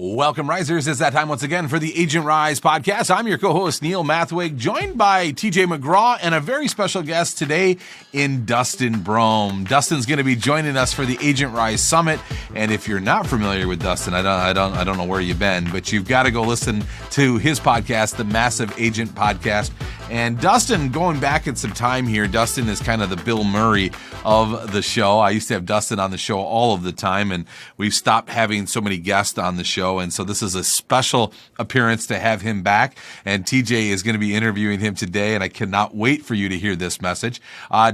Welcome, Risers. It's that time once again for the Agent Rise podcast. I'm your co-host, Neil Mathwig, joined by TJ McGraw and a very special guest today in Dustin Brohm. Dustin's going to be joining us for the Agent Rise Summit. And if you're not familiar with Dustin, I don't know where you've been, but you've got to go listen to his podcast, the Massive Agent Podcast. And Dustin, going back in some time here, Dustin is kind of the Bill Murray of the show. I used to have Dustin on the show all of the time, and we've stopped having so many guests on the show. And so this is a special appearance to have him back. And TJ is going to be interviewing him today, and I cannot wait for you to hear this message.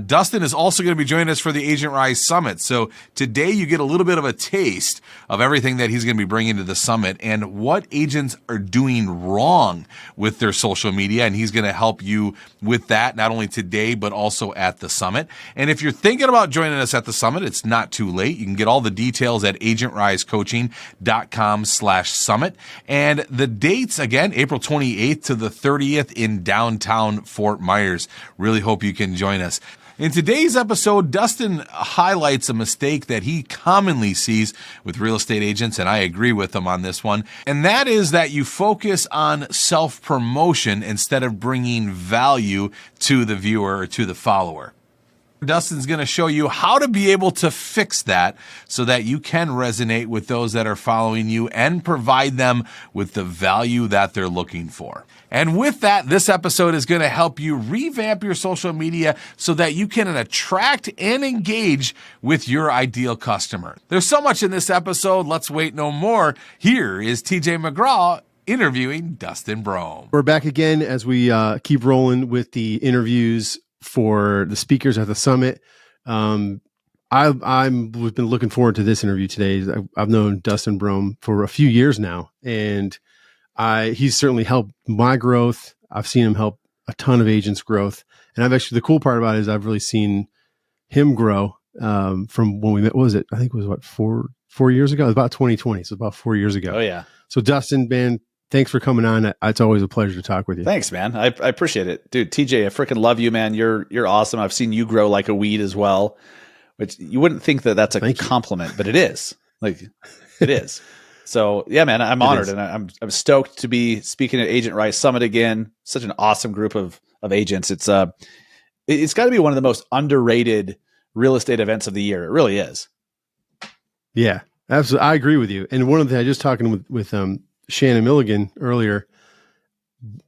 Dustin is also going to be joining us for the Agent Rise Summit. So today you get a little bit of a taste of everything that he's going to be bringing to the summit and what agents are doing wrong with their social media. And he's going to help you with that, not only today, but also at the summit. And if you're thinking about joining us at the summit, it's not too late. You can get all the details at agentrisecoaching.com/summit. And the dates, again, April 28th to the 30th in downtown Fort Myers. Really hope you can join us. In today's episode, Dustin highlights a mistake that he commonly sees with real estate agents, and I agree with him on this one, and that is that you focus on self-promotion instead of bringing value to the viewer or to the follower. Dustin's going to show you how to be able to fix that so that you can resonate with those that are following you and provide them with the value that they're looking for. And with that, this episode is going to help you revamp your social media so that you can attract and engage with your ideal customer. There's so much in this episode. Let's wait no more. Here is TJ McGraw interviewing Dustin Brohm. We're back again as we keep rolling with the interviews for the speakers at the summit. I've been looking forward to this interview today. I've known Dustin Brohm for a few years now, and he's certainly helped my growth. I've seen him help a ton of agents' growth, and the cool part about it is I've really seen him grow from when we met. What was it? I think it was four years ago. It was about 2020, so about 4 years ago. Oh yeah. So Dustin, man, thanks for coming on. It's always a pleasure to talk with you. Thanks, man. I appreciate it. Dude, TJ, I freaking love you, man. You're awesome. I've seen you grow like a weed as well, which you wouldn't think that that's a compliment, but it is. Like, it is. So, yeah, man, I'm honored, and I'm stoked to be speaking at Agent Rise Summit again. Such an awesome group of agents. It's got to be one of the most underrated real estate events of the year. It really is. Yeah, absolutely. I agree with you. And one of the things I just talking with Shannon Milligan earlier,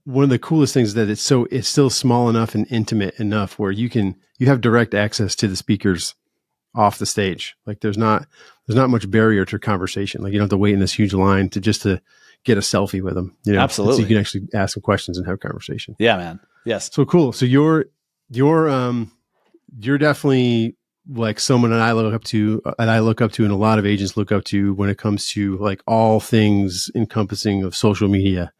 one of the coolest things is that it's still small enough and intimate enough where you have direct access to the speakers off the stage. Like there's not much barrier to conversation. Like you don't have to wait in this huge line to get a selfie with them. You know? Absolutely. So you can actually ask them questions and have a conversation. Yeah, man. Yes. So cool. So you're definitely like someone that I look up to, and a lot of agents look up to when it comes to like all things encompassing of social media.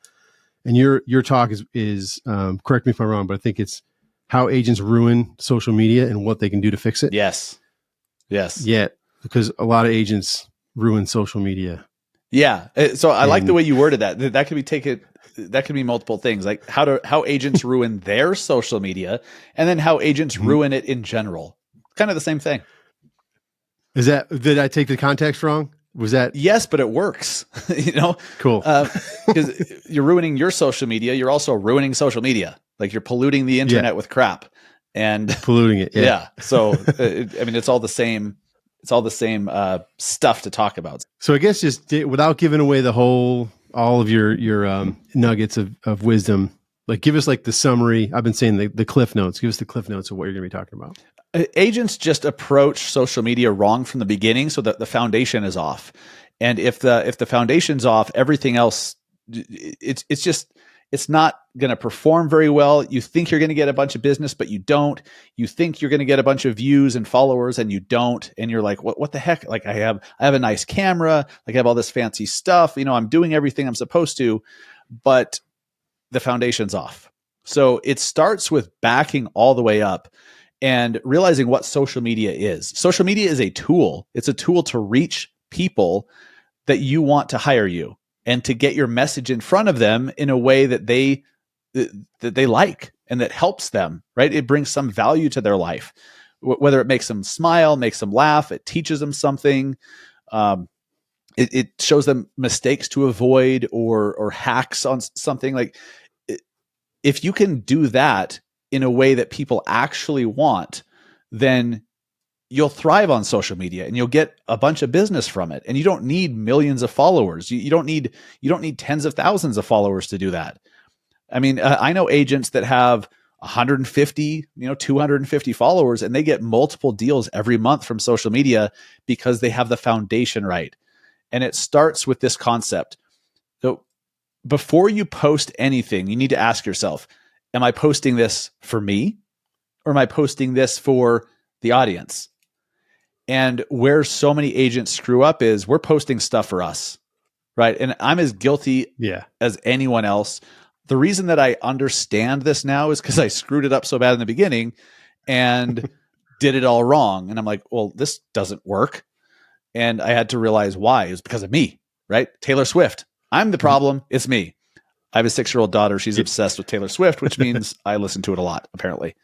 And your talk is correct me if I'm wrong, but I think it's how agents ruin social media and what they can do to fix it. Yes. Yeah, because a lot of agents ruin social media. Yeah. So I like the way you worded that. That could be multiple things, like how agents ruin their social media, and then how agents ruin it in general. Kind of the same thing. Did I take the context wrong? Was that? Yes, but it works. Cool. Because you're ruining your social media. You're also ruining social media. Like you're polluting the internet with crap and polluting it. Yeah. So, it's all the same. It's all the same stuff to talk about. So I guess just without giving away all of your nuggets of wisdom, like give us like the summary. I've been saying the Cliff Notes. Give us the Cliff Notes of what you're going to be talking about. Agents just approach social media wrong from the beginning, so that the foundation is off. And if the foundation's off, everything else, it's not going to perform very well. You think you're going to get a bunch of business, but you don't. You think you're going to get a bunch of views and followers, and you don't. And you're like, what the heck? Like I have a nice camera, like I have all this fancy stuff. I'm doing everything I'm supposed to, but the foundation's off. So it starts with backing all the way up and realizing what social media is. Social media is a tool. It's a tool to reach people that you want to hire you and to get your message in front of them in a way that they like and that helps them, right? It brings some value to their life, whether it makes them smile, makes them laugh, it teaches them something. it shows them mistakes to avoid or hacks on something. Like, if you can do that in a way that people actually want, then you'll thrive on social media and you'll get a bunch of business from it. And you don't need millions of followers. You don't need tens of thousands of followers to do that. I mean, I know agents that have 150, 250 followers, and they get multiple deals every month from social media because they have the foundation right. And it starts with this concept. So before you post anything, you need to ask yourself, am I posting this for me, or am I posting this for the audience? And where so many agents screw up is we're posting stuff for us, right? And I'm as guilty as anyone else. The reason that I understand this now is because I screwed it up so bad in the beginning and did it all wrong. And I'm like, well, this doesn't work. And I had to realize why. It was because of me, right? Taylor Swift. I'm the problem. It's me. I have a 6-year-old daughter. She's obsessed with Taylor Swift, which means I listen to it a lot, apparently.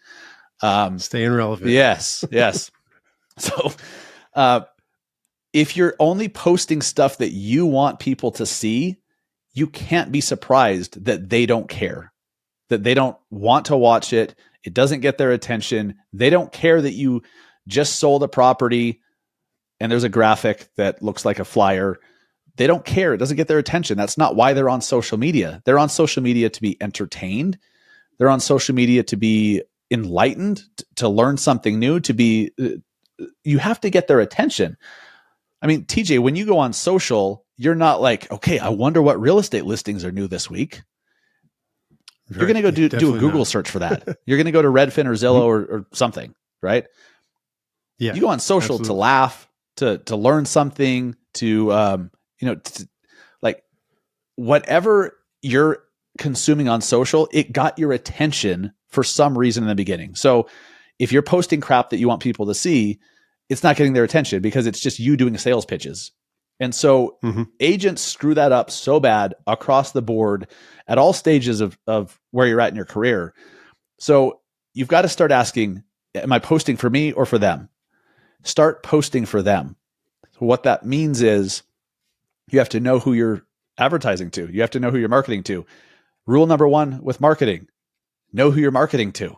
Staying relevant. Yes. So if you're only posting stuff that you want people to see, you can't be surprised that they don't care, that they don't want to watch it. It doesn't get their attention. They don't care that you just sold a property and there's a graphic that looks like a flyer. They don't care. It doesn't get their attention. That's not why they're on social media. They're on social media to be entertained. They're on social media to be enlightened, to learn something new, you have to get their attention. I mean, TJ, when you go on social, you're not like, okay, I wonder what real estate listings are new this week. Right. You're going to go do a Google search for that. You're going to go to Redfin or Zillow or something, right? Yeah. You go on social to laugh, to learn something, to like whatever you're consuming on social, it got your attention for some reason in the beginning. So if you're posting crap that you want people to see, it's not getting their attention because it's just you doing sales pitches. And so agents screw that up so bad across the board at all stages of where you're at in your career. So you've got to start asking, am I posting for me or for them? Start posting for them. So what that means is you have to know who you're advertising to. You have to know who you're marketing to. Rule number 1 with marketing, know who you're marketing to.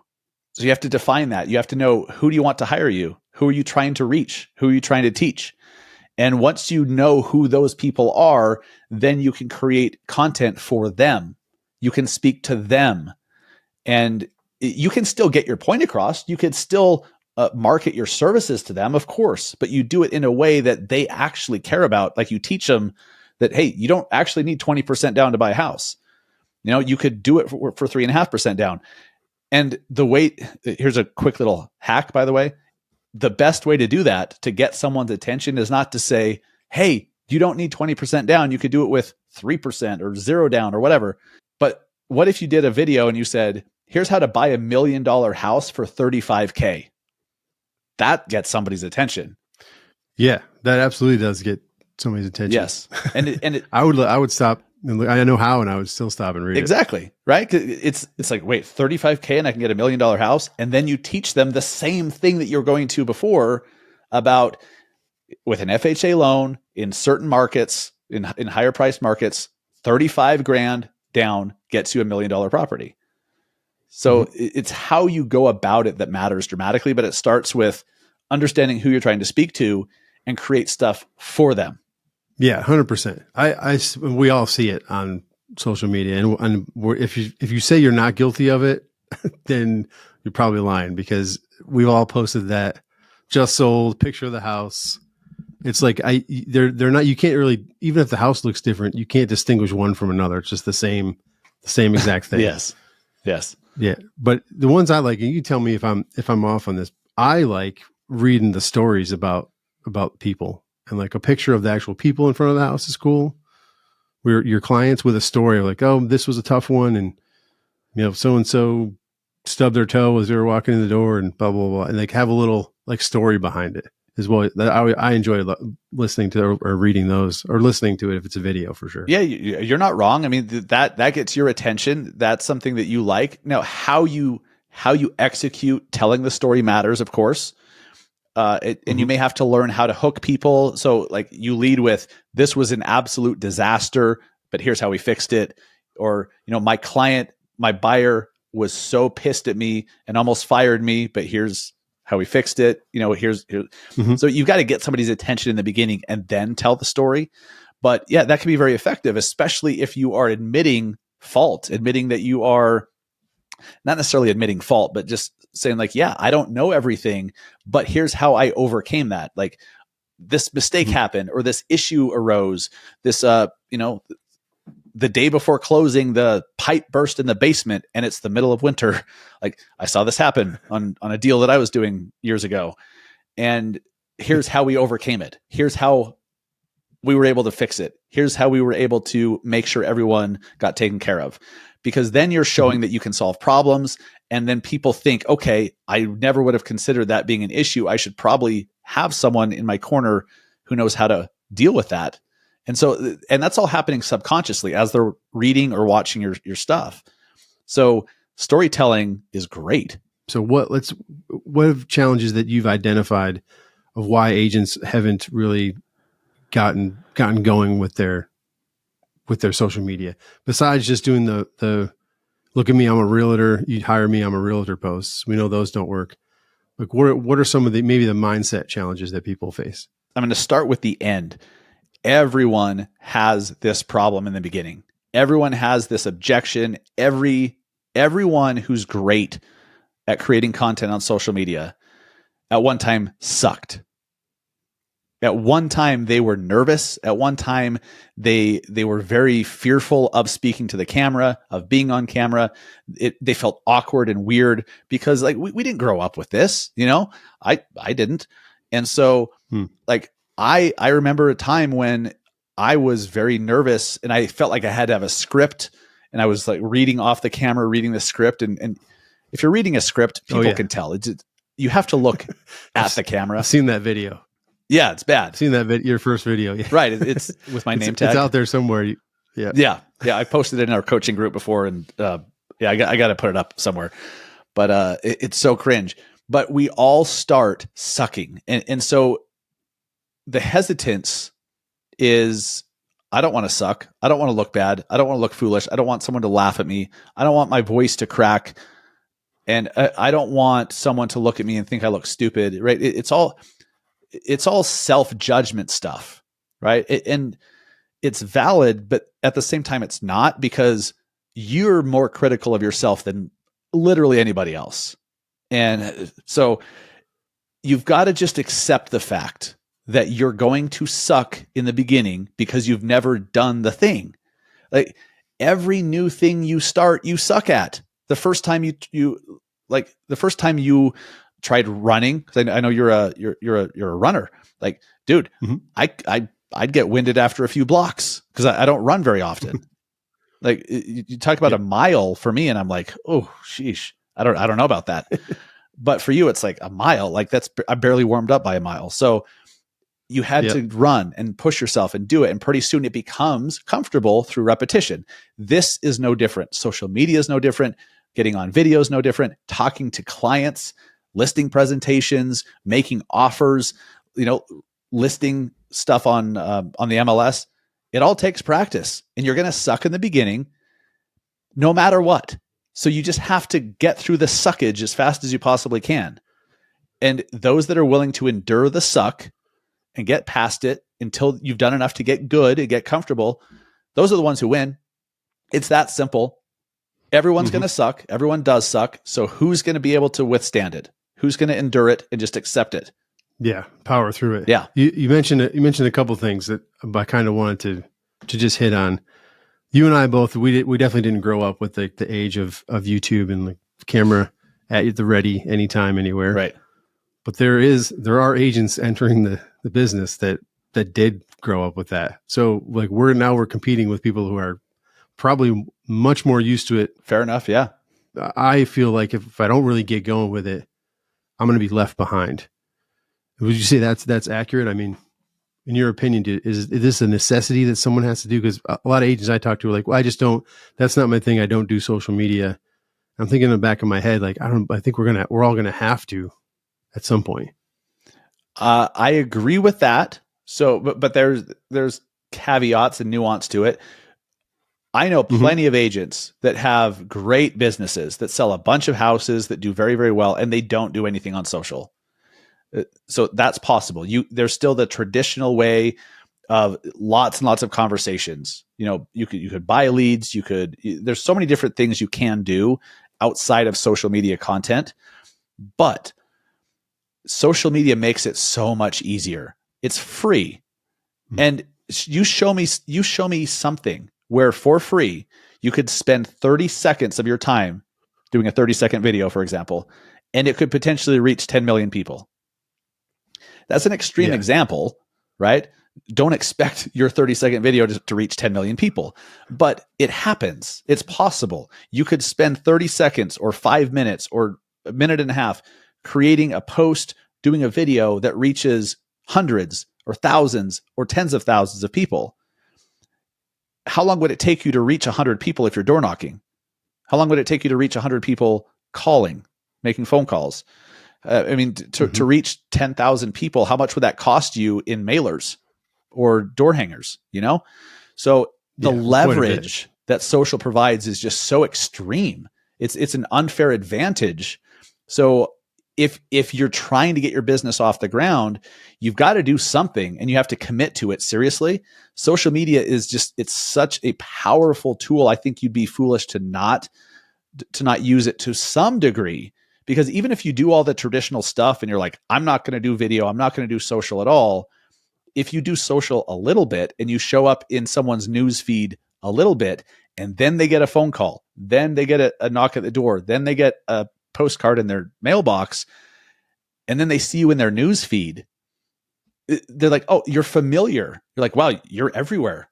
So you have to define that. You have to know, who do you want to hire you? Who are you trying to reach? Who are you trying to teach? And once you know who those people are, then you can create content for them. You can speak to them, and you can still get your point across. You could still market your services to them, of course, but you do it in a way that they actually care about. Like, you teach them that, hey, you don't actually need 20% down to buy a house. You could do it for 3.5% down. And here's a quick little hack, by the way. The best way to do that, to get someone's attention, is not to say, hey, you don't need 20% down. You could do it with 3% or 0 down or whatever. But what if you did a video and you said, here's how to buy $1 million house for $35K? That gets somebody's attention. Yeah, that absolutely does get somebody's attention. Yes. And I would stop. I know how, and I would still stop and read exactly, right? It's like, wait, $35K and I can get $1 million house. And then you teach them the same thing that you're going to before about, with an FHA loan in certain markets, in higher priced markets, 35 grand down gets you $1 million property. So it's how you go about it that matters dramatically, but it starts with understanding who you're trying to speak to and create stuff for them. Yeah, 100%. We all see it on social media, and if you say you're not guilty of it, then you're probably lying, because we've all posted that just sold picture of the house. It's like they're not. You can't really, even if the house looks different, you can't distinguish one from another. It's just the same exact thing. Yes. Yeah, but the ones I like, and you tell me if I'm off on this. I like reading the stories about people. And like a picture of the actual people in front of the house is cool. Where your clients with a story of like, oh, this was a tough one, and so-and-so stubbed their toe as they were walking in the door, and blah, blah, blah. And like have a little like story behind it as well. I enjoy listening to or reading those, or listening to it if it's a video, for sure. Yeah, you're not wrong. I mean, that gets your attention. That's something that you like. Now, how you execute telling the story matters, of course. And you may have to learn how to hook people. So like you lead with, this was an absolute disaster, but here's how we fixed it. Or, my client, my buyer was so pissed at me and almost fired me, but here's how we fixed it. Here's. So you've got to get somebody's attention in the beginning and then tell the story. But yeah, that can be very effective, especially if you are admitting fault, admitting that you are not necessarily admitting fault, but just saying like, yeah, I don't know everything, but here's how I overcame that. Like this mistake happened, or this issue arose, this, the day before closing, the pipe burst in the basement and it's the middle of winter. Like I saw this happen on a deal that I was doing years ago. And here's how we overcame it. Here's how we were able to fix it. Here's how we were able to make sure everyone got taken care of. Because then you're showing that you can solve problems. And then people think, okay, I never would have considered that being an issue. I should probably have someone in my corner who knows how to deal with that. And so, and that's all happening subconsciously as they're reading or watching your stuff. So storytelling is great. So what are challenges that you've identified of why agents haven't really gotten going with their social media, besides just doing the look at me, I'm a realtor, you'd hire me, I'm a realtor posts? We know those don't work. Like what are some of maybe the mindset challenges that people face? I'm going to start with the end. Everyone has this problem in the beginning. Everyone has this objection. Everyone who's great at creating content on social media at one time sucked. At one time, they were nervous. At one time, they were very fearful of speaking to the camera, of being on camera. They felt awkward and weird because like we didn't grow up with this, I didn't. And so like I remember a time when I was very nervous and I felt like I had to have a script, and I was like reading off the camera, reading the script. And if you're reading a script, people can tell. You have to look at the camera. I've seen that video. Yeah, it's bad. I've seen that your first video. Yeah. Right. It's with my name tag. It's out there somewhere. Yeah. I posted it in our coaching group before, and I got to put it up somewhere. But it's so cringe. But we all start sucking, and so the hesitance is, I don't want to suck. I don't want to look bad. I don't want to look foolish. I don't want someone to laugh at me. I don't want my voice to crack, and I don't want someone to look at me and think I look stupid. Right? It's all self-judgment stuff, right? And it's valid, but at the same time, it's not, because you're more critical of yourself than literally anybody else. And so you've got to just accept the fact that you're going to suck in the beginning because you've never done the thing. Like every new thing you start, you suck at. The first time the first time you tried running, because I know you're a runner. Like, dude, I'd get winded after a few blocks because I don't run very often. Like you talk about a mile for me, and I'm like, oh, sheesh, I don't know about that. But for you, it's like a mile. Like I barely warmed up by a mile. So you had to run and push yourself and do it. And pretty soon it becomes comfortable through repetition. This is no different. Social media is no different. Getting on video is no different. Talking to clients, listing presentations, making offers, listing stuff on the MLS. It all takes practice, and you're going to suck in the beginning no matter what. So you just have to get through the suckage as fast as you possibly can. And those that are willing to endure the suck and get past it until you've done enough to get good and get comfortable, those are the ones who win. It's that simple. Everyone's going to suck. Everyone does suck. So who's going to be able to withstand it? Who's going to endure it and just accept it? Yeah, power through it. Yeah. You mentioned a couple things that I kind of wanted to just hit on. You and I both, we definitely didn't grow up with the age of YouTube and the camera at the ready anytime, anywhere. Right. But there are agents entering the business that did grow up with that. So like we're competing with people who are probably much more used to it. Fair enough. Yeah. I feel like if I don't really get going with it, I'm going to be left behind. Would you say that's accurate? I mean, in your opinion, is this a necessity that someone has to do? Because a lot of agents I talk to are like, well, I just don't, that's not my thing. I don't do social media. I'm thinking in the back of my head, like, I think we're all going to have to at some point. I agree with that. So, but there's caveats and nuance to it. I know plenty of agents that have great businesses that sell a bunch of houses that do very, very well, and they don't do anything on social. So that's possible. There's still the traditional way of lots and lots of conversations. You could buy leads. There's so many different things you can do outside of social media content, but social media makes it so much easier. It's free. And you show me something where for free, you could spend 30 seconds of your time doing a 30-second video, for example, and it could potentially reach 10 million people. That's an extreme example, right? Don't expect your 30-second video to reach 10 million people, but it happens. It's possible. You could spend 30 seconds or 5 minutes or a minute and a half creating a post, doing a video that reaches hundreds or thousands or tens of thousands of people. How long would it take you to reach 100 people if you're door knocking? How long would it take you to reach 100 people calling, making phone calls? To reach 10,000 people, how much would that cost you in mailers or door hangers? So the leverage that social provides is just so extreme. It's an unfair advantage. So if you're trying to get your business off the ground, you've got to do something and you have to commit to it seriously. Social media it's such a powerful tool. I think you'd be foolish to not use it to some degree, because even if you do all the traditional stuff and you're like, I'm not going to do video, I'm not going to do social at all. If you do social a little bit and you show up in someone's news feed a little bit, and then they get a phone call, then they get a knock at the door, then they get a postcard in their mailbox, and then they see you in their news feed, they're like, oh, you're familiar. You're like, wow, you're everywhere.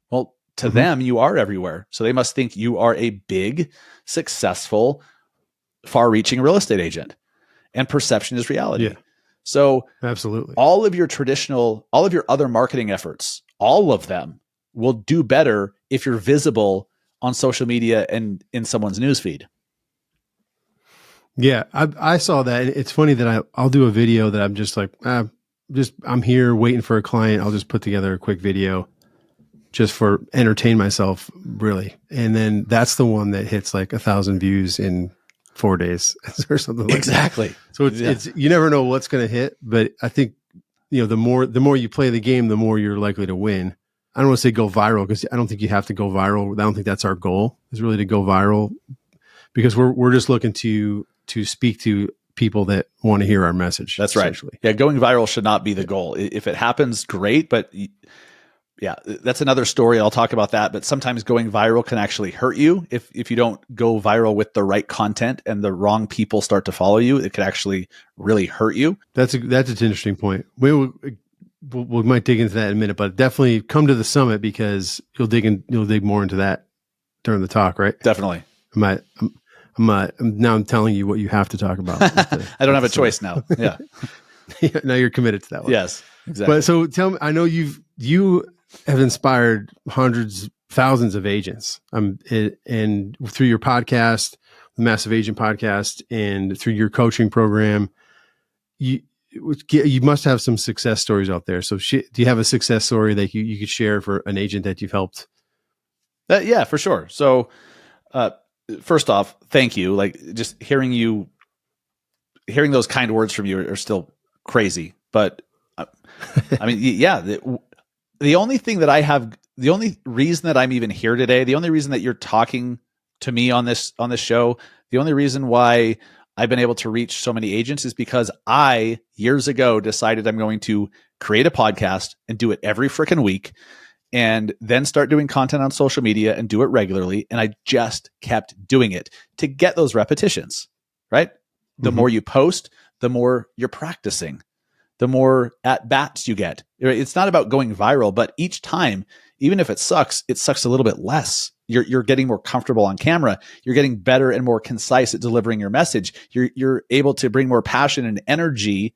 Well, to them, you are everywhere. So they must think you are a big, successful, far-reaching real estate agent, and perception is reality. Yeah. So absolutely, all of your other marketing efforts, all of them will do better if you're visible on social media and in someone's newsfeed. Yeah, I saw that. It's funny that I'll do a video that I'm just like, I'm here waiting for a client. I'll just put together a quick video just for entertain myself, really. And then that's the one that hits like 1,000 views in 4 days or something like exactly. That. So it's you never know what's going to hit, but I think, the more you play the game, the more you're likely to win. I don't want to say go viral, because I don't think you have to go viral. I don't think that's our goal, is really to go viral, because we're just looking to speak to people that want to hear our message. That's right. Yeah. Going viral should not be the goal. If it happens, great. But yeah, that's another story. I'll talk about that. But sometimes going viral can actually hurt you. If you don't go viral with the right content and the wrong people start to follow you, it could actually really hurt you. That's an interesting point. We might dig into that in a minute, but definitely come to the summit, because you'll dig more into that during the talk, right? Definitely. I'm telling you what you have to talk about. I don't have a choice now. Yeah. Now you're committed to that one. Yes, exactly. But so tell me, I know you have inspired hundreds, thousands of agents, and through your podcast, the Massive Agent Podcast, and through your coaching program, you must have some success stories out there. So do you have a success story that you could share for an agent that you've helped? Yeah, for sure. So, first off, thank you. Like, just hearing those kind words from you are still crazy. But I mean, yeah, the only reason that I'm even here today, the only reason that you're talking to me on this show, the only reason why I've been able to reach so many agents is because I, years ago, decided I'm going to create a podcast and do it every freaking week, and then start doing content on social media and do it regularly. And I just kept doing it to get those repetitions, right? The more you post, the more you're practicing, the more at bats you get. It's not about going viral, but each time, even if it sucks a little bit less. You're getting more comfortable on camera. You're getting better and more concise at delivering your message. You're able to bring more passion and energy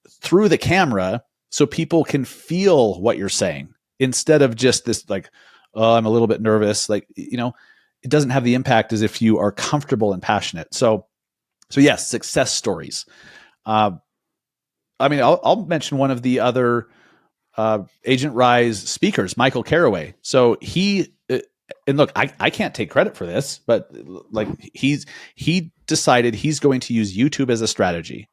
through the camera so people can feel what you're saying, instead of just this like, oh, I'm a little bit nervous. Like, it doesn't have the impact as if you are comfortable and passionate. So yes, success stories. I mean, I'll mention one of the other Agent Rise speakers, Michael Carraway. So and look, I can't take credit for this, but like he decided he's going to use YouTube as a strategy,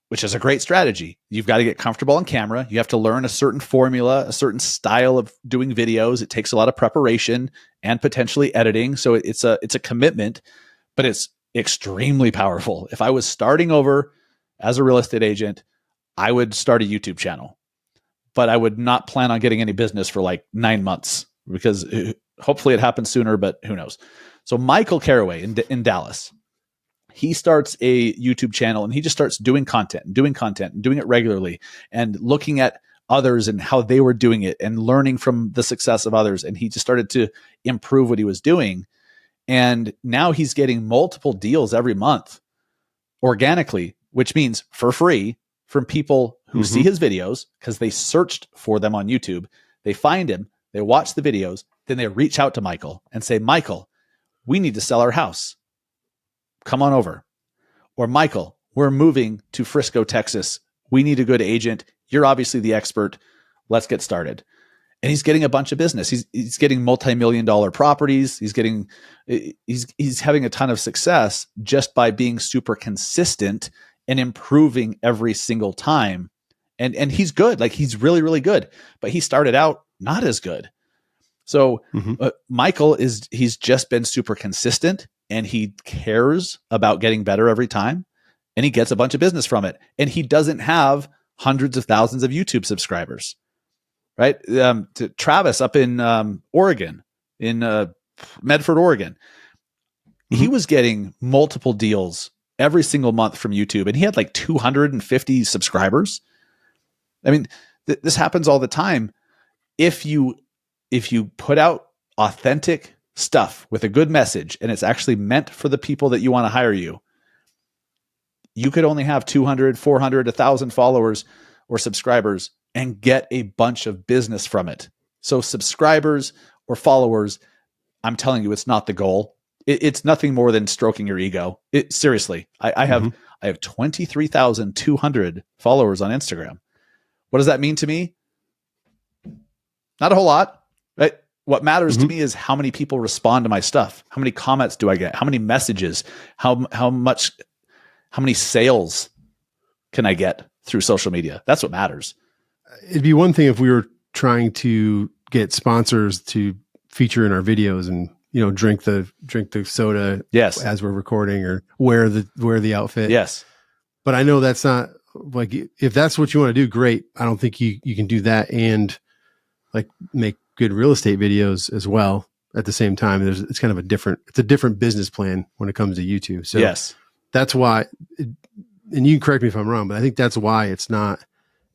which is a great strategy. You've got to get comfortable on camera. You have to learn a certain formula, a certain style of doing videos. It takes a lot of preparation and potentially editing. So it's a commitment, but it's extremely powerful. If I was starting over as a real estate agent, I would start a YouTube channel, but I would not plan on getting any business for like 9 months, because hopefully it happens sooner, but who knows? So Michael Carraway in Dallas, he starts a YouTube channel and he just starts doing content and doing it regularly and looking at others and how they were doing it and learning from the success of others. And he just started to improve what he was doing. And now he's getting multiple deals every month organically, which means for free, from people who see his videos because they searched for them on YouTube. They find him, they watch the videos, then they reach out to Michael and say, Michael, we need to sell our house. Come on over. Or Michael, we're moving to Frisco, Texas. We need a good agent. You're obviously the expert. Let's get started. And he's getting a bunch of business. He's getting multi-million-dollar properties. He's having a ton of success just by being super consistent and improving every single time. And he's good. Like, he's really, really good. But he started out not as good. So Michael he's just been super consistent, and he cares about getting better every time, and he gets a bunch of business from it. And he doesn't have hundreds of thousands of YouTube subscribers, right? To Travis up in Oregon, in Medford, Oregon, he was getting multiple deals every single month from YouTube, and he had like 250 subscribers. I mean, this happens all the time. If you put out authentic stuff with a good message, and it's actually meant for the people that you want to hire you, you could only have 200, 400, 1,000 followers or subscribers and get a bunch of business from it. So subscribers or followers, I'm telling you, it's not the goal. It's nothing more than stroking your ego. Seriously, I have 23,200 followers on Instagram. What does that mean to me? Not a whole lot, right? What matters to me is how many people respond to my stuff. How many comments do I get? How many messages? How many sales can I get through social media? That's what matters. It'd be one thing if we were trying to get sponsors to feature in our videos and, you know, drink the soda as we're recording, or wear the outfit. Yes. But I know that's not, like, if that's what you want to do, great. I don't think you can do that and like make good real estate videos as well at the same time. It's kind of a different business plan when it comes to YouTube. So yes, that's why, and you can correct me if I'm wrong, but I think that's why it's not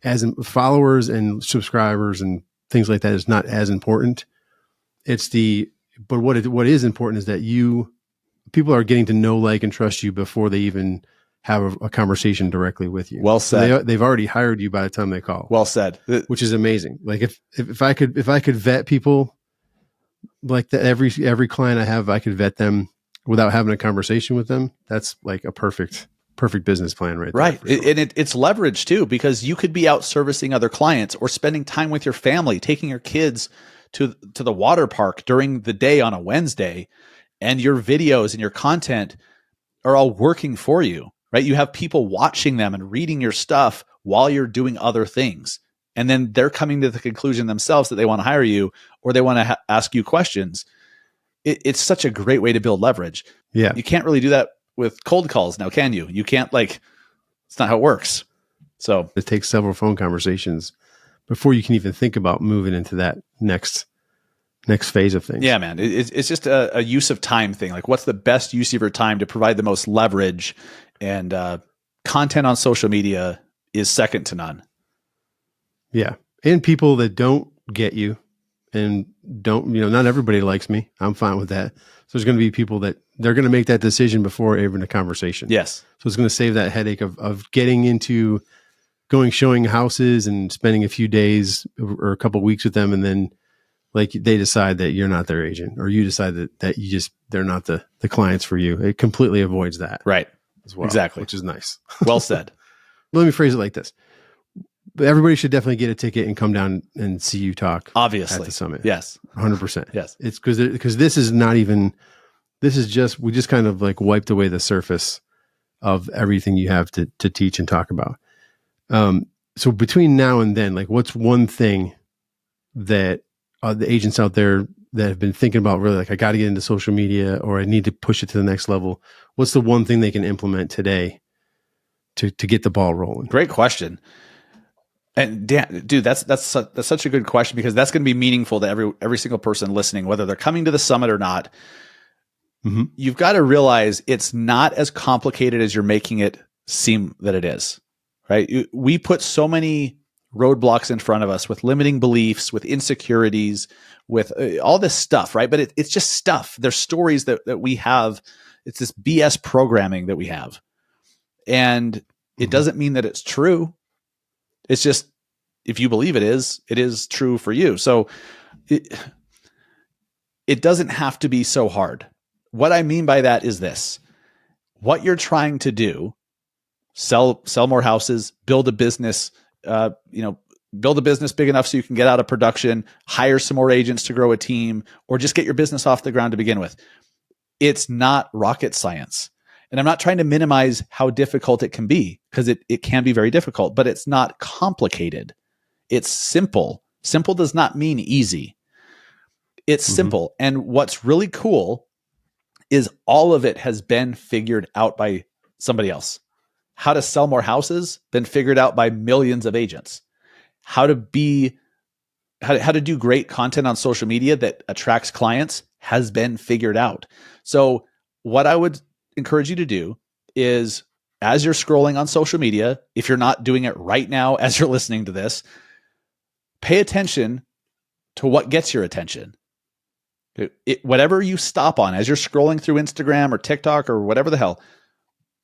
as followers and subscribers and things like that is not as important. But what is important is that people are getting to know, like, and trust you before they even have a conversation directly with you. Well said. So they've already hired you by the time they call. Well said. Which is amazing. Like, if I could vet people like that, every client I have, I could vet them without having a conversation with them. That's like a perfect business plan, right? Right. There, sure. And it's leverage too, because you could be out servicing other clients or spending time with your family, taking your kids to the water park during the day on a Wednesday, and your videos and your content are all working for you, right? You have people watching them and reading your stuff while you're doing other things. And then they're coming to the conclusion themselves that they want to hire you, or they want to ask you questions. It's such a great way to build leverage. Yeah. You can't really do that with cold calls now, can you? You can't, like, it's not how it works. So it takes several phone conversations before you can even think about moving into that next phase of things. Yeah, man. It's just a use of time thing. Like, what's the best use of your time to provide the most leverage? And content on social media is second to none. Yeah. And people that don't get you and don't, not everybody likes me. I'm fine with that. So there's going to be people that they're going to make that decision before even a conversation. Yes. So it's going to save that headache of getting into showing houses and spending a few days or a couple of weeks with them. And then, like, they decide that you're not their agent, or you decide that they're not the clients for you. It completely avoids that. Right. As well. Exactly. Which is nice. Well said. let me phrase it like this. But everybody should definitely get a ticket and come down and see you talk. Obviously. At the summit. Yes. 100%. Yes. It's because this is not even, this is just, we just kind of like wiped away the surface of everything you have to teach and talk about. So between now and then, like what's one thing that the agents out there that have been thinking about really like, I got to get into social media or I need to push it to the next level. What's the one thing they can implement today to get the ball rolling? Great question. And Dan, dude, that's such a good question, because that's going to be meaningful to every single person listening, whether they're coming to the summit or not. Mm-hmm. You've got to realize it's not as complicated as you're making it seem that it is, right? We put so many roadblocks in front of us with limiting beliefs, with insecurities, with all this stuff, right? But it's just stuff. There's stories that we have. It's this BS programming that we have. And it doesn't mean that it's true. It's just, if you believe it is true for you. So it doesn't have to be so hard. What I mean by that is this: what you're trying to do, sell more houses, build a business, build a business big enough so you can get out of production, hire some more agents to grow a team, or just get your business off the ground to begin with. It's not rocket science. And I'm not trying to minimize how difficult it can be, because it can be very difficult, but it's not complicated. It's simple. Simple does not mean easy. It's simple. And what's really cool is all of it has been figured out by somebody else. How to sell more houses, been figured out by millions of agents. How to do great content on social media that attracts clients has been figured out. So what I would encourage you to do is, as you're scrolling on social media, if you're not doing it right now as you're listening to this, pay attention to what gets your attention. Whatever you stop on as you're scrolling through Instagram or TikTok or whatever the hell,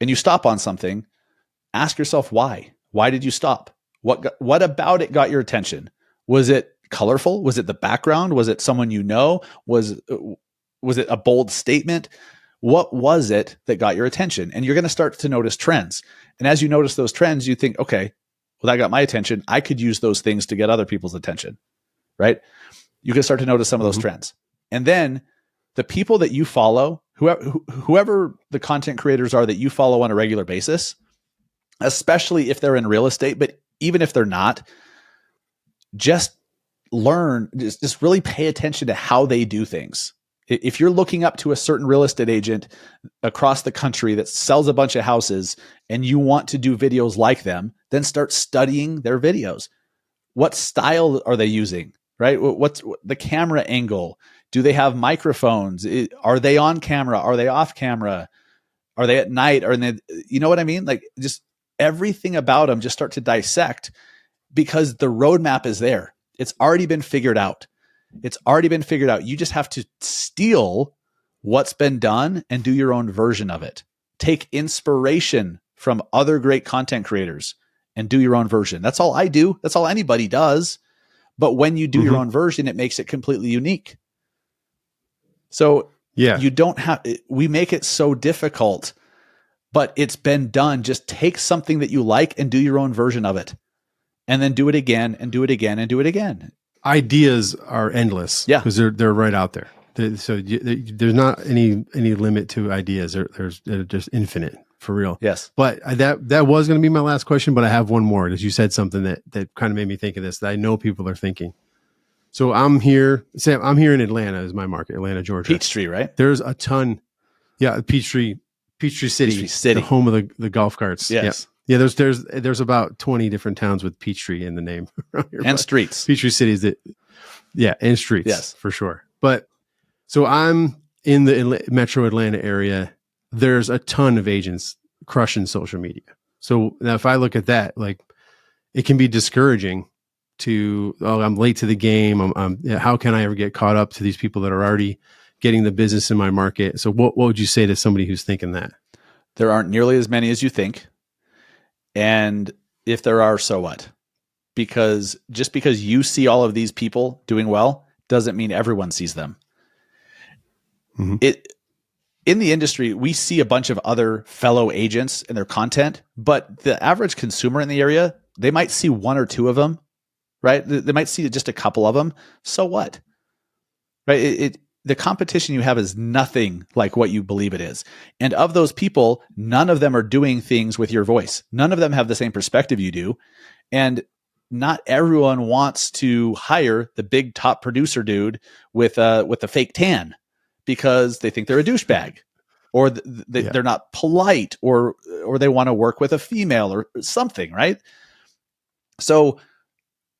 and you stop on something, ask yourself why. Why did you stop? What about it got your attention? Was it colorful? Was it the background? Was it someone you know? Was it a bold statement? What was it that got your attention? And you're going to start to notice trends. And as you notice those trends, you think, okay, well, that got my attention. I could use those things to get other people's attention, right? You can start to notice some of those trends. And then the people that you follow, whoever the content creators are that you follow on a regular basis, especially if they're in real estate, but even if they're not, just really pay attention to how they do things. If you're looking up to a certain real estate agent across the country that sells a bunch of houses and you want to do videos like them, then start studying their videos. What style are they using, right? What's the camera angle? Do they have microphones? Are they on camera? Are they off camera? Are they at night? You know what I mean? Like, just everything about them, just start to dissect, because the roadmap is there. It's already been figured out. You just have to steal what's been done and do your own version of it. Take inspiration from other great content creators and do your own version. That's all I do. That's all anybody does. But when you do your own version, it makes it completely unique. So you don't have, we make it so difficult, but it's been done. Just take something that you like and do your own version of it. And then do it again and do it again and do it again. Ideas are endless. Yeah. Because they're right out there. There's not any limit to ideas. They're just infinite, for real. Yes. But that was going to be my last question, but I have one more, because you said something that kind of made me think of this, that I know people are thinking. So I'm here in Atlanta is my market, Atlanta, Georgia. Peachtree, right? There's a ton. Yeah. Peachtree City, the home of the golf carts. Yes. Yeah. There's about 20 different towns with Peachtree in the name. And streets. Peachtree City is and streets. Yes. For sure. But so I'm in the metro Atlanta area. There's a ton of agents crushing social media. So now if I look at that, like, it can be discouraging to, I'm late to the game. How can I ever get caught up to these people that are already getting the business in my market? So what would you say to somebody who's thinking that? There aren't nearly as many as you think. And if there are, so what? Because just because you see all of these people doing well doesn't mean everyone sees them. in the industry, we see a bunch of other fellow agents and their content, but the average consumer in the area, they might see one or two of them, right? They might see just a couple of them. So what? Right? The competition you have is nothing like what you believe it is. And of those people, none of them are doing things with your voice. None of them have the same perspective you do. And not everyone wants to hire the big top producer dude with a fake tan because they think they're a douchebag, or they're not polite, or they want to work with a female or something, right? So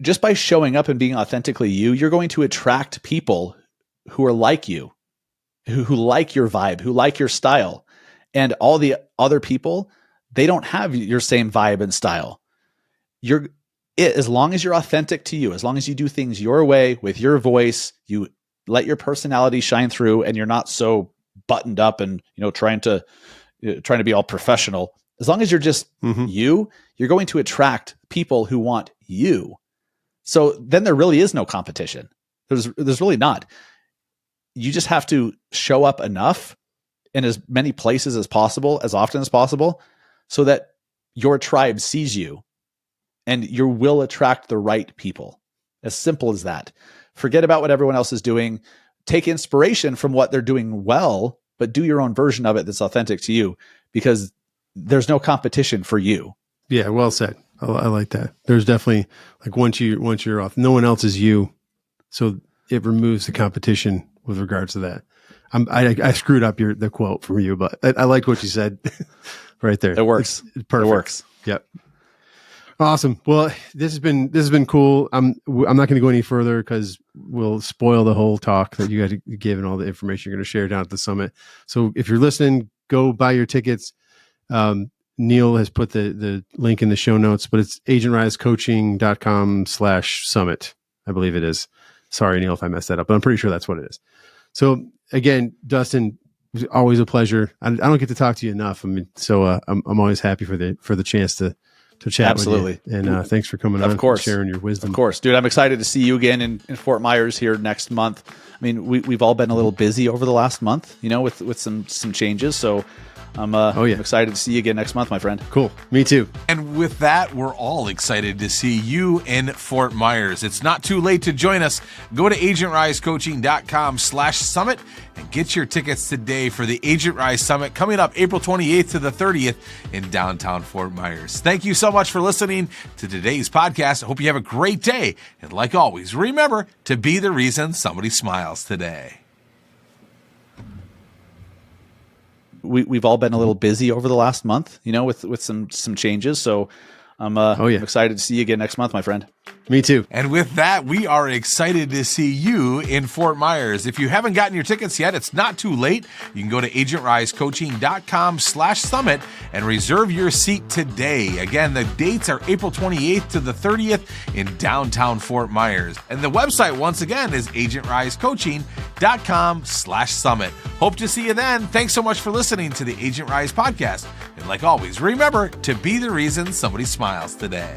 just by showing up and being authentically you, you're going to attract people who are like you, who like your vibe, who like your style. And all the other people, they don't have your same vibe and style. As long as you're authentic to you, as long as you do things your way with your voice, you let your personality shine through, and you're not so buttoned up and trying to be all professional. As long as you're just you're going to attract people who want you. So then there really is no competition. There's really not. You just have to show up enough in as many places as possible, as often as possible, so that your tribe sees you, and you will attract the right people. As simple as that. Forget about what everyone else is doing. Take inspiration from what they're doing well, but do your own version of it that's authentic to you, because there's no competition for you. Yeah, well said. I like that. There's definitely, like, once you're off, no one else is you, so it removes the competition with regards to that. I screwed up the quote from you, but I liked what you said right there. It works. It's perfect. It works. Yep. Awesome. Well, this has been cool. I'm not going to go any further because we'll spoil the whole talk that you guys give and all the information you're going to share down at the summit. So if you're listening, go buy your tickets. Neil has put the link in the show notes, but it's agentrisecoaching.com/summit. I believe it is. Sorry, Neil, if I messed that up, but I'm pretty sure that's what it is. So again, Dustin, it was always a pleasure. I don't get to talk to you enough. I mean, so I'm always happy for the chance to chat. Absolutely. With you. And thanks for coming on, and sharing your wisdom. Of course, dude. I'm excited to see you again in Fort Myers here next month. I mean, we've all been a little busy over the last month, with some changes. So I'm excited to see you again next month, my friend. Cool. Me too. And with that, we're all excited to see you in Fort Myers. It's not too late to join us. Go to agentrisecoaching.com/summit and get your tickets today for the Agent Rise Summit coming up April 28th to the 30th in downtown Fort Myers. Thank you so much for listening to today's podcast. I hope you have a great day. And like always, remember to be the reason somebody smiles today. We've all been a little busy over the last month, with some changes. So I'm excited to see you again next month, my friend. Me too. And with that, we are excited to see you in Fort Myers. If you haven't gotten your tickets yet, it's not too late. You can go to agentrisecoaching.com/summit and reserve your seat today. Again, the dates are April 28th to the 30th in downtown Fort Myers. And the website, once again, is agentrisecoaching.com/summit. Hope to see you then. Thanks so much for listening to the Agent Rise podcast. And like always, remember to be the reason somebody smiles today.